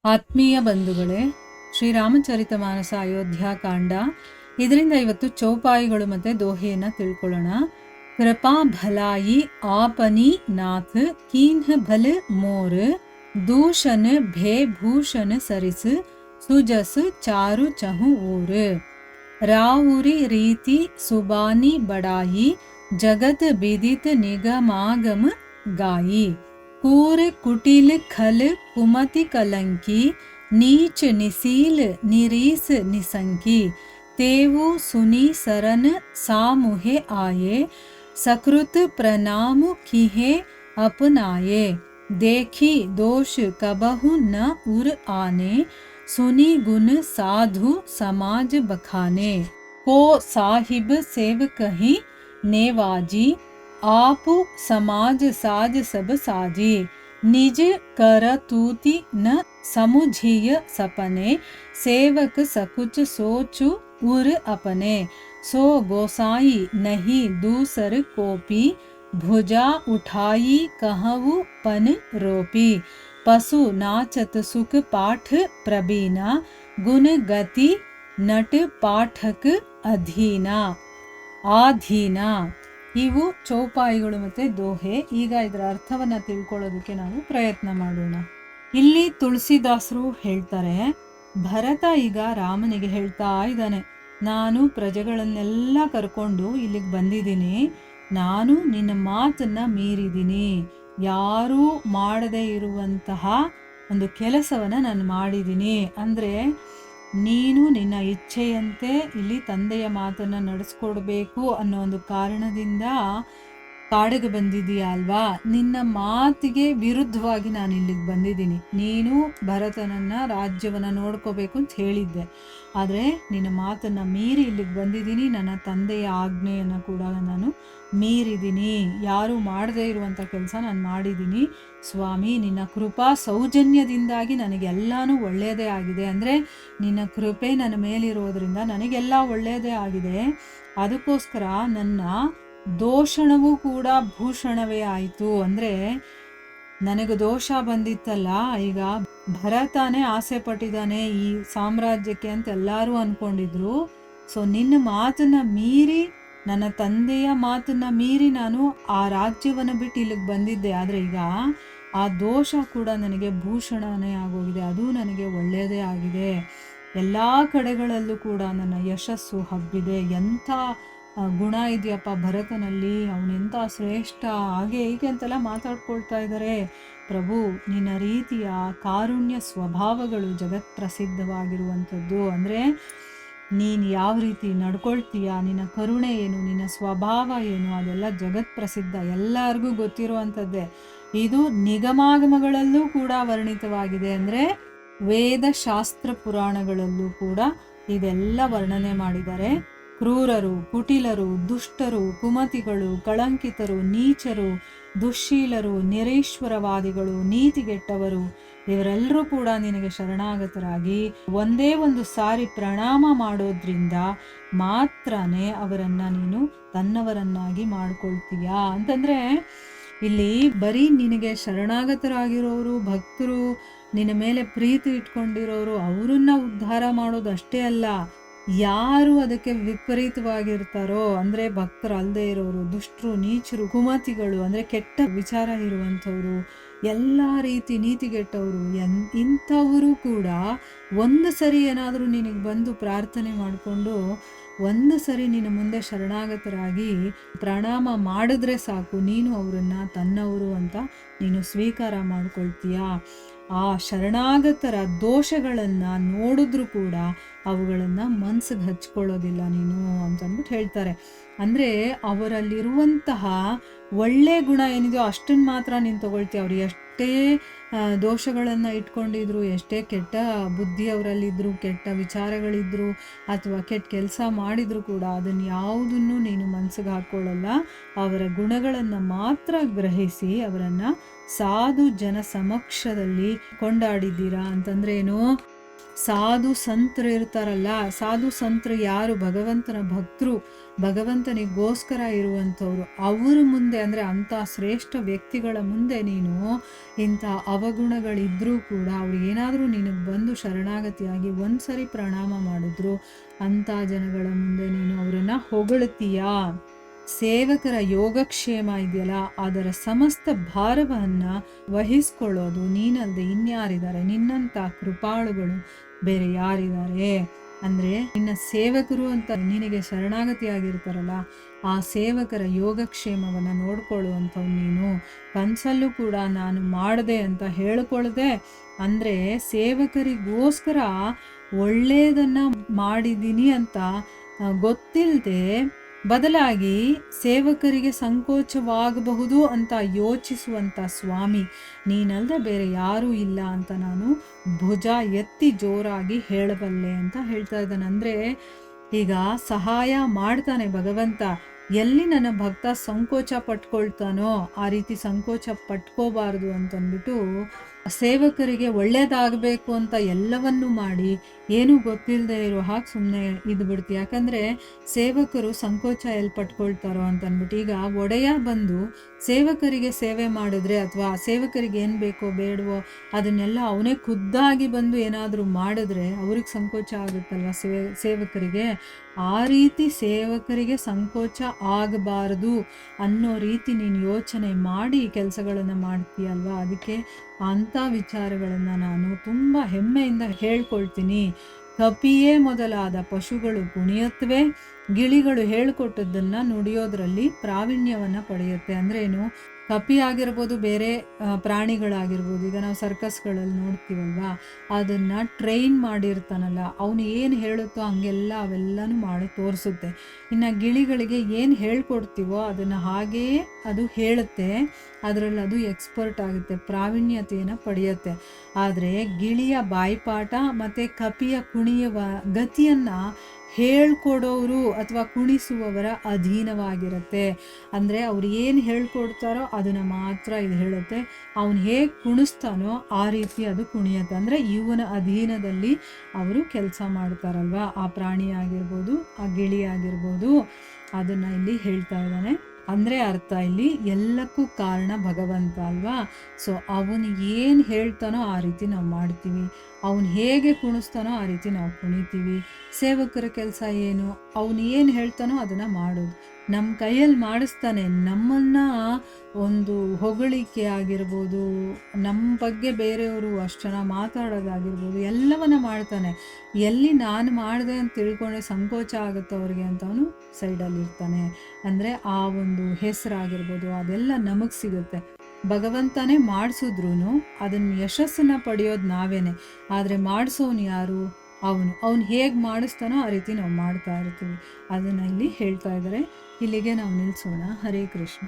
ಆತ್ಮೀಯ ಬಂಧುಗಳೇ, ಶ್ರೀರಾಮಚರಿತಮಾನಸ ಅಯೋಧ್ಯಾಕಾಂಡ. ಇದರಿಂದ ಇವತ್ತು ಚೌಪಾಯಿಗಳು ಮತ್ತು ದೋಹೆಯನ್ನು ತಿಳ್ಕೊಳ್ಳೋಣ. ಕೃಪಾ ಭಲಾಯಿ ಆಪನಿ ನಾಥ್ ಕೀನ್ಹ ಭಲ ಮೋರ್ ದೂಷನ್ ಭೇ ಭೂಷನ್ ಸರಿಸ್ ಸುಜಸ್ ಚಾರು ಚಹು ಊರ್ ರಾವುರಿ ರೀತಿ ಸುಬಾನಿ ಬಡಾಯಿ ಜಗತ್ ಬಿದಿತ್ ನಿಗಮಾಗಮ ಗಾಯಿ कूर कुटिल खल कुमति कलंकी नीच निसील निरीस निसंकी तेवु सुनी सरन सामुहे आये सकृत प्रणाम किहे अपनाये देखी दोष कबहु न उर आने सुनी गुण साधु समाज बखाने को साहिब सेव कहीं नेवाजी आप समाज साज सब साजी निज कर तूति न समुझिय सपने सेवक सकुच सोचु उर अपने सो गोसाई नहीं दूसर कोपी भुजा उठाई कहु पन रोपी पशु नाचत सुख पाठ प्रबीना गुण गति नट पाठक अधीना आधीना. ಇವು ಚೌಪಾಯಿಗಳು ಮತ್ತು ದೋಹೆ. ಈಗ ಇದರ ಅರ್ಥವನ್ನು ತಿಳ್ಕೊಳ್ಳೋದಕ್ಕೆ ನಾವು ಪ್ರಯತ್ನ ಮಾಡೋಣ. ಇಲ್ಲಿ ತುಳಸಿದಾಸರು ಹೇಳ್ತಾರೆ, ಭರತ ಈಗ ರಾಮನಿಗೆ ಹೇಳ್ತಾ ಇದ್ದಾನೆ, ನಾನು ಪ್ರಜೆಗಳನ್ನೆಲ್ಲ ಕರ್ಕೊಂಡು ಇಲ್ಲಿಗೆ ಬಂದಿದ್ದೀನಿ, ನಾನು ನಿನ್ನ ಮಾತನ್ನ ಮೀರಿದ್ದೀನಿ, ಯಾರೂ ಮಾಡದೇ ಇರುವಂತಹ ಒಂದು ಕೆಲಸವನ್ನು ನಾನು ಮಾಡಿದ್ದೀನಿ. ಅಂದರೆ ನೀನು ನಿನ್ನ ಇಚ್ಛೆಯಂತೆ ಇಲ್ಲಿ ತಂದೆಯ ಮಾತನ್ನು ನಡೆಸ್ಕೊಡ್ಬೇಕು ಅನ್ನೋ ಒಂದು ಕಾರಣದಿಂದ ಕಾಡಿಗೆ ಬಂದಿದ್ದೀಯ ಅಲ್ವಾ. ನಿನ್ನ ಮಾತಿಗೆ ವಿರುದ್ಧವಾಗಿ ನಾನು ಇಲ್ಲಿಗೆ ಬಂದಿದ್ದೀನಿ. ನೀನು ಭರತನನ್ನ ರಾಜ್ಯವನ್ನು ನೋಡ್ಕೋಬೇಕು ಅಂತ ಹೇಳಿದ್ದೆ, ಆದರೆ ನಿನ್ನ ಮಾತನ್ನು ಮೀರಿ ಇಲ್ಲಿಗೆ ಬಂದಿದ್ದೀನಿ. ನನ್ನ ತಂದೆಯ ಆಜ್ಞೆಯನ್ನು ಕೂಡ ನಾನು ಮೀರಿದ್ದೀನಿ, ಯಾರು ಮಾಡದೇ ಇರುವಂಥ ಕೆಲಸ ನಾನು ಮಾಡಿದ್ದೀನಿ. ಸ್ವಾಮಿ, ನಿನ್ನ ಕೃಪಾ ಸೌಜನ್ಯದಿಂದಾಗಿ ನನಗೆಲ್ಲನೂ ಒಳ್ಳೆಯದೇ ಆಗಿದೆ. ಅಂದರೆ ನಿನ್ನ ಕೃಪೆ ನನ್ನ ಮೇಲಿರೋದ್ರಿಂದ ನನಗೆಲ್ಲ ಒಳ್ಳೆಯದೇ ಆಗಿದೆ. ಅದಕ್ಕೋಸ್ಕರ ನನ್ನ ದೋಷಣವೂ ಕೂಡ ಭೂಷಣವೇ ಆಯಿತು. ಅಂದರೆ ನನಗೆ ದೋಷ ಬಂದಿತ್ತಲ್ಲ, ಈಗ ಭರತನೇ ಆಸೆ ಪಟ್ಟಿದ್ದಾನೆ ಈ ಸಾಮ್ರಾಜ್ಯಕ್ಕೆ ಅಂತ ಎಲ್ಲರೂ ಅಂದ್ಕೊಂಡಿದ್ರು. ಸೊ ನಿನ್ನ ಮಾತನ್ನ ಮೀರಿ, ನನ್ನ ತಂದೆಯ ಮಾತನ್ನ ಮೀರಿ ನಾನು ಆ ರಾಜ್ಯವನ್ನು ಬಿಟ್ಟು ಇಲ್ಲಿಗೆ ಬಂದಿದ್ದೆ. ಆದರೆ ಈಗ ಆ ದೋಷ ಕೂಡ ನನಗೆ ಭೂಷಣನೇ ಆಗೋಗಿದೆ, ಅದು ನನಗೆ ಒಳ್ಳೆಯದೇ ಆಗಿದೆ. ಎಲ್ಲ ಕಡೆಗಳಲ್ಲೂ ಕೂಡ ನನ್ನ ಯಶಸ್ಸು ಹಬ್ಬಿದೆ. ಎಂಥ ಗುಣ ಇದೆಯಪ್ಪ ಭರತನಲ್ಲಿ, ಅವನೆಂಥ ಶ್ರೇಷ್ಠ, ಹಾಗೆ ಹೀಗೆ ಅಂತೆಲ್ಲ ಮಾತಾಡ್ಕೊಳ್ತಾ ಇದ್ದಾರೆ. ಪ್ರಭು, ನಿನ್ನ ರೀತಿಯ ಕಾರುಣ್ಯ ಸ್ವಭಾವಗಳು ಜಗತ್ ಪ್ರಸಿದ್ಧವಾಗಿರುವಂಥದ್ದು. ಅಂದರೆ ನೀನು ಯಾವ ರೀತಿ ನಡ್ಕೊಳ್ತೀಯ, ನಿನ್ನ ಕರುಣೆ ಏನು, ನಿನ್ನ ಸ್ವಭಾವ ಏನು, ಅದೆಲ್ಲ ಜಗತ್ ಪ್ರಸಿದ್ಧ, ಎಲ್ಲರಿಗೂ ಗೊತ್ತಿರುವಂಥದ್ದೇ. ಇದು ನಿಗಮಾಗಮಗಳಲ್ಲೂ ಕೂಡ ವರ್ಣಿತವಾಗಿದೆ. ಅಂದರೆ ವೇದ ಶಾಸ್ತ್ರ ಪುರಾಣಗಳಲ್ಲೂ ಕೂಡ ಇದೆಲ್ಲ ವರ್ಣನೆ ಮಾಡಿದ್ದಾರೆ. ಕ್ರೂರರು, ಕುಟಿಲರು, ದುಷ್ಟರು, ಕುಮತಿಗಳು, ಕಳಂಕಿತರು, ನೀಚರು, ದುಶ್ಶೀಲರು, ನಿರೀಶ್ವರವಾದಿಗಳು, ನೀತಿಗೆಟ್ಟವರು, ಇವರೆಲ್ಲರೂ ಕೂಡ ನಿನಗೆ ಶರಣಾಗತರಾಗಿ ಒಂದೇ ಒಂದು ಸಾರಿ ಪ್ರಣಾಮ ಮಾಡೋದ್ರಿಂದ ಮಾತ್ರನೇ ಅವರನ್ನ ನೀನು ತನ್ನವರನ್ನಾಗಿ ಮಾಡ್ಕೊಳ್ತೀಯ. ಅಂತಂದ್ರೆ ಇಲ್ಲಿ ಬರೀ ನಿನಗೆ ಶರಣಾಗತರಾಗಿರೋರು, ಭಕ್ತರು, ನಿನ್ನ ಮೇಲೆ ಪ್ರೀತಿ ಇಟ್ಕೊಂಡಿರೋರು, ಅವರನ್ನ ಉದ್ಧಾರ ಮಾಡೋದು ಅಷ್ಟೇ ಅಲ್ಲ, ಯಾರು ಅದಕ್ಕೆ ವಿಪರೀತವಾಗಿರ್ತಾರೋ, ಅಂದರೆ ಭಕ್ತರು ಅಲ್ಲದೆ ಇರೋರು, ದುಷ್ಟರು, ನೀಚರು, ಕುಮತಿಗಳು, ಅಂದರೆ ಕೆಟ್ಟ ವಿಚಾರ ಇರುವಂಥವ್ರು, ಎಲ್ಲ ರೀತಿ ನೀತಿಗೆಟ್ಟವರು, ಇಂಥವರು ಕೂಡ ಒಂದು ಸರಿ ಏನಾದರೂ ನಿನಗೆ ಬಂದು ಪ್ರಾರ್ಥನೆ ಮಾಡಿಕೊಂಡು ಒಂದು ಸರಿ ನಿನ್ನ ಮುಂದೆ ಶರಣಾಗತರಾಗಿ ಪ್ರಣಾಮ ಮಾಡಿದ್ರೆ ಸಾಕು, ನೀನು ಅವರನ್ನು ತನ್ನವರು ಅಂತ ನೀನು ಸ್ವೀಕಾರ ಮಾಡ್ಕೊಳ್ತೀಯ. ಆ ಶರಣಾಗತರ ದೋಷಗಳನ್ನು ನೋಡಿದ್ರೂ ಕೂಡ ಅವುಗಳನ್ನು ಮನಸ್ಸಿಗೆ ಹಚ್ಕೊಳ್ಳೋದಿಲ್ಲ ನೀನು ಅಂತಂದ್ಬಿಟ್ಟು ಹೇಳ್ತಾರೆ. ಅಂದರೆ ಅವರಲ್ಲಿರುವಂತಹ ಒಳ್ಳೆ ಗುಣ ಏನಿದೆಯೋ ಅಷ್ಟನ್ನು ಮಾತ್ರ ನೀನು ತಗೊಳ್ತೀಯ. ಅವ್ರು ಎಷ್ಟೇ ದೋಷಗಳನ್ನು ಇಟ್ಕೊಂಡಿದ್ರು, ಎಷ್ಟೇ ಕೆಟ್ಟ ಬುದ್ಧಿ ಅವರಲ್ಲಿದ್ದರು, ಕೆಟ್ಟ ವಿಚಾರಗಳಿದ್ರು, ಅಥವಾ ಕೆಟ್ಟ ಕೆಲಸ ಮಾಡಿದ್ರು ಕೂಡ ಅದನ್ನು ಯಾವುದನ್ನು ನೀನು ಮನಸ್ಸಿಗೆ ಹಾಕ್ಕೊಳ್ಳಲ್ಲ. ಅವರ ಗುಣಗಳನ್ನು ಮಾತ್ರ ಗ್ರಹಿಸಿ ಅವರನ್ನು ಸಾಧು ಜನ ಸಮಕ್ಷದಲ್ಲಿ ಕೊಂಡಾಡಿದ್ದೀರಾ. ಅಂತಂದ್ರೆ ಏನು, ಸಾಧು ಸಂತರು ಇರ್ತಾರಲ್ಲ, ಸಾಧು ಸಂತರು ಯಾರು? ಭಗವಂತನ ಭಕ್ತರು, ಭಗವಂತನಿಗೋಸ್ಕರ ಇರುವಂಥವ್ರು. ಅವ್ರ ಮುಂದೆ ಅಂದರೆ ಅಂಥ ಶ್ರೇಷ್ಠ ವ್ಯಕ್ತಿಗಳ ಮುಂದೆ ನೀನು ಇಂಥ ಅವಗುಣಗಳಿದ್ರೂ ಕೂಡ ಅವ್ರು ಏನಾದರೂ ನಿನಗೆ ಬಂದು ಶರಣಾಗತಿಯಾಗಿ ಒಂದ್ಸರಿ ಪ್ರಣಾಮ ಮಾಡಿದ್ರು, ಅಂಥ ಜನಗಳ ಮುಂದೆ ನೀನು ಅವರನ್ನು ಹೊಗಳ್ತೀಯಾ? ಸೇವಕರ ಯೋಗಕ್ಷೇಮ ಇದೆಯಲ್ಲ, ಅದರ ಸಮಸ್ತ ಭಾರವನ್ನು ವಹಿಸ್ಕೊಳ್ಳೋದು ನೀನಲ್ಲದೆ ಇನ್ಯಾರಿದ್ದಾರೆ? ನಿನ್ನಂಥ ಕೃಪಾಳುಗಳು ಬೇರೆ ಯಾರಿದ್ದಾರೆ? ಅಂದರೆ ನಿನ್ನ ಸೇವಕರು ಅಂತ ನಿನಗೆ ಶರಣಾಗತಿಯಾಗಿರ್ತಾರಲ್ಲ, ಆ ಸೇವಕರ ಯೋಗಕ್ಷೇಮವನ್ನು ನೋಡ್ಕೊಳ್ಳುವಂಥವು ನೀನು. ಕನಸಲ್ಲೂ ಕೂಡ ನಾನು ಮಾಡಿದೆ ಅಂತ ಹೇಳ್ಕೊಳ್ದೆ, ಅಂದರೆ ಸೇವಕರಿಗೋಸ್ಕರ ಒಳ್ಳೆಯದನ್ನು ಮಾಡಿದ್ದೀನಿ ಅಂತ ಗೊತ್ತಿಲ್ಲದೆ ಬದಲಾಗಿ ಸೇವಕರಿಗೆ ಸಂಕೋಚವಾಗಬಹುದು ಅಂತ ಯೋಚಿಸುವಂಥ ಸ್ವಾಮಿ ನೀನಲ್ಲದೆ ಬೇರೆ ಯಾರೂ ಇಲ್ಲ ಅಂತ ನಾನು ಭುಜ ಎತ್ತಿ ಜೋರಾಗಿ ಹೇಳಬಲ್ಲೆ ಅಂತ ಹೇಳ್ತಾ ಇದ್ದಾನೆ. ಅಂದರೆ ಈಗ ಸಹಾಯ ಮಾಡ್ತಾನೆ ಭಗವಂತ. ಎಲ್ಲಿ ನನ್ನ ಭಕ್ತ ಸಂಕೋಚ ಪಟ್ಕೊಳ್ತಾನೋ ಆ ರೀತಿ ಸಂಕೋಚ ಪಟ್ಕೋಬಾರ್ದು ಅಂತಂದ್ಬಿಟ್ಟು ಸೇವಕರಿಗೆ ಒಳ್ಳೇದಾಗಬೇಕು ಅಂತ ಎಲ್ಲವನ್ನೂ ಮಾಡಿ ಏನೂ ಗೊತ್ತಿಲ್ಲದೆ ಇರೋ ಹಾಗೆ ಸುಮ್ಮನೆ ಇದ್ಬಿಡ್ತು. ಯಾಕಂದರೆ ಸೇವಕರು ಸಂಕೋಚ ಎಲ್ಲಿ ಪಟ್ಕೊಳ್ತಾರೋ ಅಂತಂದ್ಬಿಟ್ಟು, ಈಗ ಒಡೆಯ ಬಂದು ಸೇವಕರಿಗೆ ಸೇವೆ ಮಾಡಿದ್ರೆ ಅಥವಾ ಸೇವಕರಿಗೆ ಏನು ಬೇಕೋ ಬೇಡವೋ ಅದನ್ನೆಲ್ಲ ಅವನೇ ಖುದ್ದಾಗಿ ಬಂದು ಏನಾದರೂ ಮಾಡಿದ್ರೆ ಅವ್ರಿಗೆ ಸಂಕೋಚ ಆಗುತ್ತಲ್ವ ಸೇವಕರಿಗೆ. ಆ ರೀತಿ ಸೇವಕರಿಗೆ ಸಂಕೋಚ ಆಗಬಾರ್ದು ಅನ್ನೋ ರೀತಿ ನೀನು ಯೋಚನೆ ಮಾಡಿ ಕೆಲಸಗಳನ್ನು ಮಾಡ್ತೀಯಲ್ವ. ಅದಕ್ಕೆ ಅಂಥ ವಿಚಾರಗಳನ್ನು ನಾನು ತುಂಬ ಹೆಮ್ಮೆಯಿಂದ ಹೇಳ್ಕೊಳ್ತೀನಿ. ಕಪಿಯೇ ಮೊದಲಾದ ಪಶುಗಳು ಕುಣಿಯುತ್ತವೆ, ಗಿಳಿಗಳು ಹೇಳಿಕೊಟ್ಟದ್ದನ್ನು ನುಡಿಯೋದ್ರಲ್ಲಿ ಪ್ರಾವೀಣ್ಯವನ್ನು ಪಡೆಯುತ್ತೆ. ಅಂದ್ರೇನು? ಕಪಿ ಆಗಿರ್ಬೋದು, ಬೇರೆ ಪ್ರಾಣಿಗಳಾಗಿರ್ಬೋದು, ಈಗ ನಾವು ಸರ್ಕಸ್ಗಳಲ್ಲಿ ನೋಡ್ತೀವಲ್ವ, ಅದನ್ನು ಟ್ರೈನ್ ಮಾಡಿರ್ತಾನಲ್ಲ, ಅವನು ಏನು ಹೇಳುತ್ತೋ ಹಂಗೆಲ್ಲ ಅವೆಲ್ಲನೂ ಮಾಡಿ ತೋರಿಸುತ್ತೆ. ಇನ್ನು ಗಿಳಿಗಳಿಗೆ ಏನು ಹೇಳ್ಕೊಡ್ತೀವೋ ಅದನ್ನು ಹಾಗೆಯೇ ಅದು ಹೇಳುತ್ತೆ, ಅದರಲ್ಲಿ ಅದು ಎಕ್ಸ್ಪರ್ಟ್ ಆಗುತ್ತೆ, ಪ್ರಾವೀಣ್ಯತೆಯನ್ನು ಪಡೆಯುತ್ತೆ. ಆದರೆ ಗಿಳಿಯ ಬಾಯ್ಪಾಠ ಮತ್ತು ಕಪಿಯ ಕುಣಿಯುವ ಗತಿಯನ್ನು ಹೇಳ್ಕೊಡೋರು ಅಥವಾ ಕುಣಿಸುವವರ ಅಧೀನವಾಗಿರುತ್ತೆ. ಅಂದರೆ ಅವ್ರು ಏನು ಹೇಳ್ಕೊಡ್ತಾರೋ ಅದನ್ನು ಮಾತ್ರ ಇದು ಹೇಳುತ್ತೆ. ಅವನು ಹೇಗೆ ಕುಣಿಸ್ತಾನೋ ಆ ರೀತಿ ಅದು ಕುಣಿಯುತ್ತೆ. ಅಂದರೆ ಇವನ ಅಧೀನದಲ್ಲಿ ಅವರು ಕೆಲಸ ಮಾಡ್ತಾರಲ್ವ, ಆ ಪ್ರಾಣಿ ಆಗಿರ್ಬೋದು, ಆ ಗಿಳಿ ಆಗಿರ್ಬೋದು, ಅದನ್ನು ಇಲ್ಲಿ ಹೇಳ್ತಾ ಇದ್ದಾನೆ. ಅಂದರೆ ಅರ್ಥ ಇಲ್ಲಿ ಎಲ್ಲಕ್ಕೂ ಕಾರಣ ಭಗವಂತ ಅಲ್ವಾ. ಸೊ ಅವನು ಏನು ಹೇಳ್ತಾನೋ ಆ ರೀತಿ ನಾವು ಮಾಡ್ತೀವಿ, ಅವನು ಹೇಗೆ ಕುಣಿಸ್ತಾನೋ ಆ ರೀತಿ ನಾವು ಕುಣಿತೀವಿ. ಸೇವಕರ ಕೆಲಸ ಏನು? ಅವನು ಏನು ಹೇಳ್ತಾನೋ ಅದನ್ನು ಮಾಡೋದು. ನಮ್ಮ ಕೈಯಲ್ಲಿ ಮಾಡಿಸ್ತಾನೆ. ನಮ್ಮನ್ನು ಒಂದು ಹೊಗಳಿಕೆ ಆಗಿರ್ಬೋದು, ನಮ್ಮ ಬಗ್ಗೆ ಬೇರೆಯವರು ಅಷ್ಟು ಜನ ಮಾತಾಡೋದಾಗಿರ್ಬೋದು, ಎಲ್ಲವನ್ನ ಮಾಡ್ತಾನೆ. ಎಲ್ಲಿ ನಾನು ಮಾಡಿದೆ ಅಂತ ತಿಳ್ಕೊಂಡ್ರೆ ಸಂಕೋಚ ಆಗುತ್ತೆ ಅವ್ರಿಗೆ ಅಂತ ಅವನು ಸೈಡಲ್ಲಿ ಇರ್ತಾನೆ. ಅಂದರೆ ಆ ಒಂದು ಹೆಸರಾಗಿರ್ಬೋದು ಅದೆಲ್ಲ ನಮಗೆ ಸಿಗುತ್ತೆ. ಭಗವಂತನೇ ಮಾಡಿಸಿದ್ರೂ ಅದನ್ನು ಯಶಸ್ಸನ್ನು ಪಡೆಯೋದು ನಾವೇನೆ. ಆದರೆ ಮಾಡಿಸೋನು ಯಾರು? ಅವನು ಹೇಗೆ ಮಾಡಿಸ್ತಾನೋ ಆ ರೀತಿ ನಾವು ಮಾಡ್ತಾ ಇರ್ತೀವಿ. ಅದನ್ನು ಇಲ್ಲಿ ಹೇಳ್ತಾ ಇದ್ದಾರೆ. ಇಲ್ಲಿಗೆ ನಾವು ನಿಲ್ಲಿಸೋಣ. ಹರೇ ಕೃಷ್ಣ.